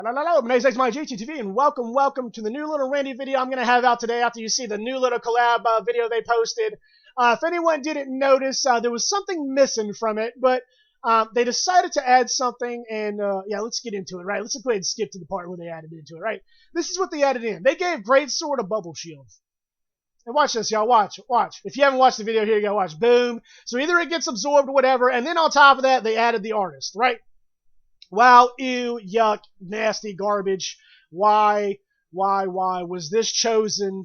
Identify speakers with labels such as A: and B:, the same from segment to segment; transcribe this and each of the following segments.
A: Hello, my name is my GTTV, and welcome to the new little Randy video I'm going to have out today after you see the new little collab video they posted. If anyone didn't notice, there was something missing from it, but they decided to add something, and yeah, let's get into it, right? Let's go ahead and skip to the part where they added into it, right? This is what they added in. They gave Greatsword a bubble shield. And watch this, y'all. Watch. If you haven't watched the video, here you go. Watch. Boom. So either it gets absorbed or whatever, and then on top of that, they added the artist, right? Wow, ew, yuck, nasty garbage. Why was this chosen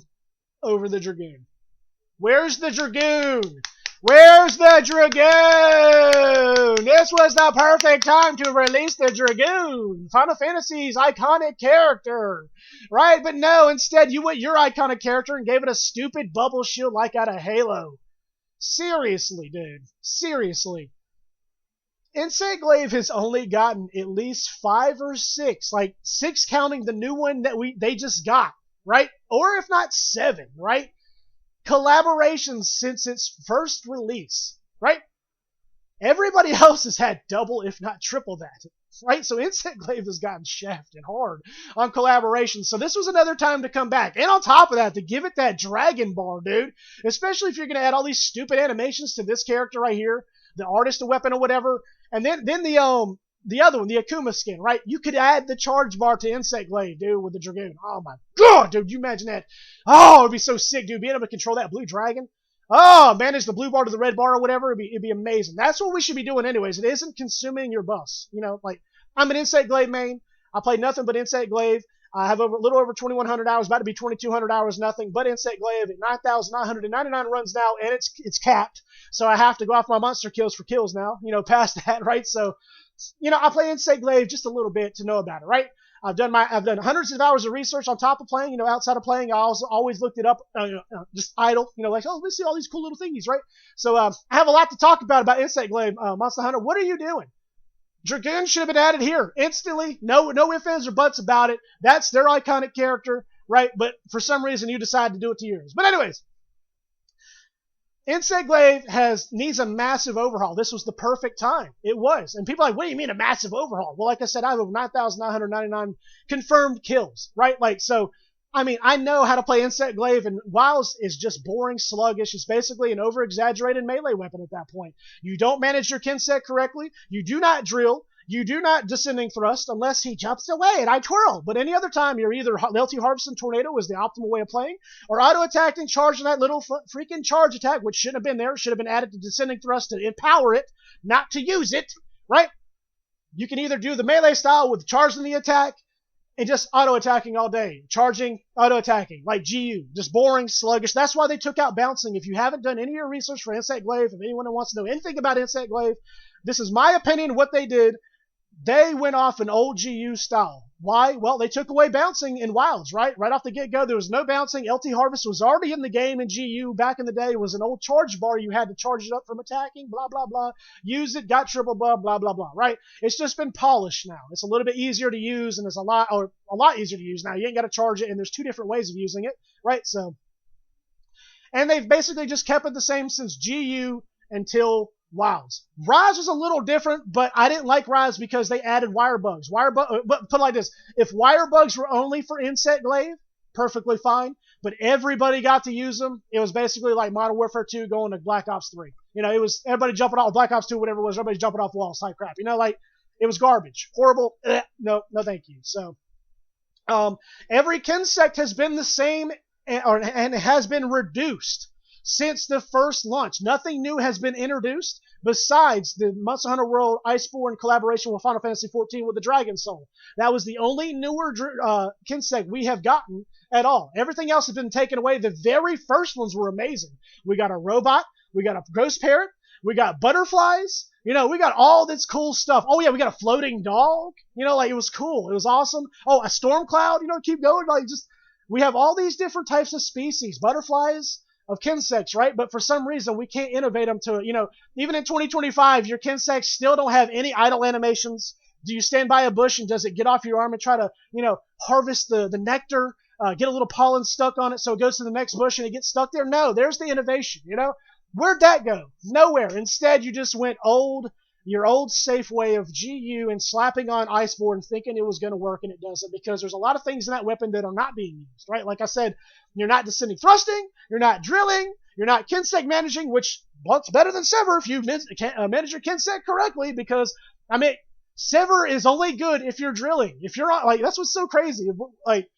A: over the Dragoon? Where's the Dragoon? Where's the Dragoon? This was the perfect time to release the Dragoon, Final Fantasy's iconic character, right? But no, instead you went your iconic character and gave it a stupid bubble shield like out of Halo. Seriously, dude. Seriously. GLAIVE has only gotten at least 5 or 6, like 6 counting the new one that they just got, right? Or if not 7, right? Collaborations since its first release, right? Everybody else has had double, if not triple that, right? So GLAIVE has gotten shafted hard on collaborations. So this was another time to come back. And on top of that, to give it that dragon bar, dude, especially if you're going to add all these stupid animations to this character right here, the artist, a weapon, or whatever. And then the other one, the Akuma skin, right? You could add the charge bar to GLAIVE, dude, with the Dragoon. Oh my god, dude, you imagine that? Oh, it'd be so sick, dude, being able to control that blue dragon. Oh, manage the blue bar to the red bar or whatever, it'd be amazing. That's what we should be doing anyways. It isn't consuming your buffs. You know, like, I'm an GLAIVE main. I play nothing but GLAIVE. I have a little over 2,100 hours, about to be 2,200 hours, nothing but GLAIVE at 9,999 runs now, and it's capped. So I have to go off my monster kills for kills now, you know, past that, right? So, you know, I play GLAIVE just a little bit to know about it, right? I've done hundreds of hours of research on top of playing, you know, outside of playing. I also always looked it up, just idle, you know, like, oh, let's see all these cool little thingies, right? So I have a lot to talk about GLAIVE. Monster Hunter, what are you doing? Dragoon should have been added here instantly. No ifs, ands, or buts about it. That's their iconic character, right? But for some reason, you decided to do it to yours. But anyways, GLAIVE needs a massive overhaul. This was the perfect time. It was. And people are like, what do you mean a massive overhaul? Well, like I said, I have over 9,999 confirmed kills, right? Like, so, I mean, I know how to play GLAIVE, and Wilds is just boring, sluggish. It's basically an over-exaggerated melee weapon at that point. You don't manage your kinset correctly. You do not drill. You do not descending thrust unless he jumps away and I twirl. But any other time, you're either LT Harvesting Tornado is the optimal way of playing, or auto-attacking, charging that little freaking charge attack, which shouldn't have been there. It should have been added to descending thrust to empower it, not to use it, right? You can either do the melee style with charging the attack, and just auto-attacking all day. Charging, auto-attacking. Like GU. Just boring, sluggish. That's why they took out bouncing. If you haven't done any of your research for GLAIVE, if anyone wants to know anything about GLAIVE, this is my opinion what they did. They went off an old GU style. Why? Well, they took away bouncing in Wilds, right? Right off the get-go, there was no bouncing. LT Harvest was already in the game in GU. Back in the day, it was an old charge bar. You had to charge it up from attacking, blah, blah, blah. Use it, got triple blah, blah, blah, blah, right? It's just been polished now. It's a little bit easier to use, and it's a lot easier to use now. You ain't got to charge it, and there's 2 different ways of using it, right? So, and they've basically just kept it the same since GU until Wilds. Rise was a little different, but I didn't like Rise because they added wire bugs. But put it like this. If wire bugs were only for GLAIVE, perfectly fine, but everybody got to use them. It was basically like Modern Warfare 2 going to Black Ops 3. You know, it was everybody jumping off, Black Ops 2, whatever it was, everybody jumping off walls type crap. You know, like, it was garbage. Horrible. No, thank you. So, every kinsect has been the same and has been reduced since the first launch. Nothing new has been introduced besides the Monster Hunter World Iceborne collaboration with Final Fantasy XIV with the Dragon Soul. That was the only newer kinsect we have gotten at all. Everything else has been taken away. The very first ones were amazing. We got a robot. We got a ghost parrot. We got butterflies. You know, we got all this cool stuff. Oh, yeah, we got a floating dog. You know, like, it was cool. It was awesome. Oh, a storm cloud. You know, keep going. Like, just, we have all these different types of species. Butterflies of kinsects, right? But for some reason, we can't innovate them to, you know, even in 2025, your kinsects still don't have any idle animations. Do you stand by a bush and does it get off your arm and try to, you know, harvest the nectar, get a little pollen stuck on it so it goes to the next bush and it gets stuck there? No, there's the innovation, you know? Where'd that go? Nowhere. Instead, you just went old, your old safe way of GU and slapping on Iceborne thinking it was going to work, and it doesn't, because there's a lot of things in that weapon that are not being used, right? Like I said, you're not descending thrusting, you're not drilling, you're not kinsec managing, which Blunt's better than Sever if you manage your kinsec correctly, because, I mean, Sever is only good if you're drilling. If you're like, that's what's so crazy. Like,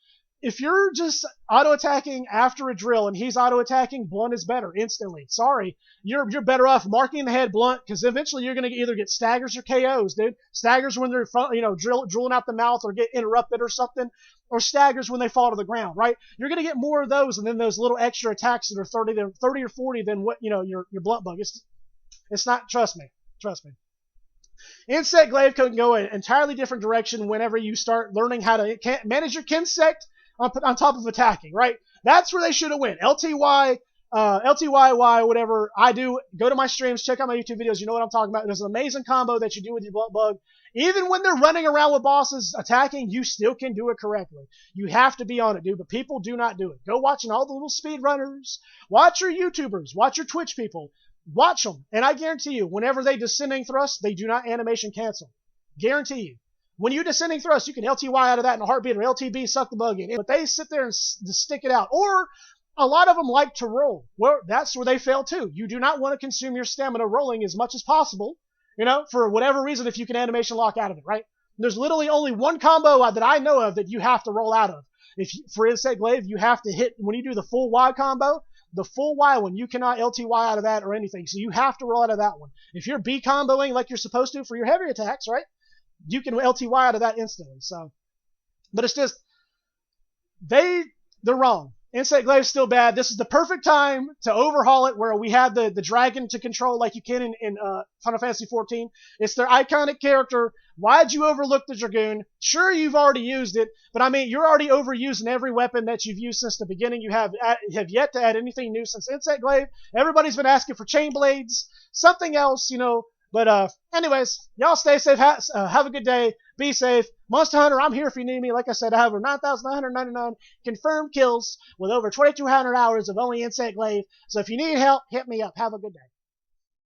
A: if you're just auto-attacking after a drill and he's auto-attacking, Blunt is better instantly. Sorry. You're better off marking the head Blunt, because eventually you're going to either get staggers or KOs, dude. Staggers when they're, drilling out the mouth or get interrupted or something, or staggers when they fall to the ground, right? You're going to get more of those, and then those little extra attacks that are 30 or 40 than what, your Blunt bug. It's not, trust me. Insect Glaive can go an entirely different direction whenever you start learning how to manage your kinsect on top of attacking, right? That's where they should have went. LTYY, whatever I do. Go to my streams, check out my YouTube videos. You know what I'm talking about. There's an amazing combo that you do with your Blunt bug. Even when they're running around with bosses attacking, you still can do it correctly. You have to be on it, dude, but people do not do it. Go watching all the little speedrunners. Watch your YouTubers. Watch your Twitch people. Watch them, and I guarantee you, whenever they descending thrust, they do not animation cancel. Guarantee you. When you descending thrust, you can LTY out of that in a heartbeat, or LTB suck the bug in. But they sit there and stick it out. Or a lot of them like to roll. Well, that's where they fail too. You do not want to consume your stamina rolling as much as possible, for whatever reason, if you can animation lock out of it, right? There's literally only one combo that I know of that you have to roll out of. For Insect Glaive, you have to hit, when you do the full Y combo, the full Y one, you cannot LTY out of that or anything. So you have to roll out of that one. If you're B comboing like you're supposed to for your heavy attacks, right? You can LTY out of that instantly. So, but it's just, they're wrong. Insect Glaive's still bad. This is the perfect time to overhaul it, where we have the dragon to control like you can in Final Fantasy XIV. It's their iconic character. Why'd you overlook the Dragoon? Sure, you've already used it, but I mean, you're already overusing every weapon that you've used since the beginning. You have yet to add anything new since Insect Glaive. Everybody's been asking for chain blades, something else, But anyways, y'all stay safe. Have a good day. Be safe. Monster Hunter, I'm here if you need me. Like I said, I have over 9,999 confirmed kills with over 2,200 hours of only Insect Glaive. So if you need help, hit me up. Have a good day.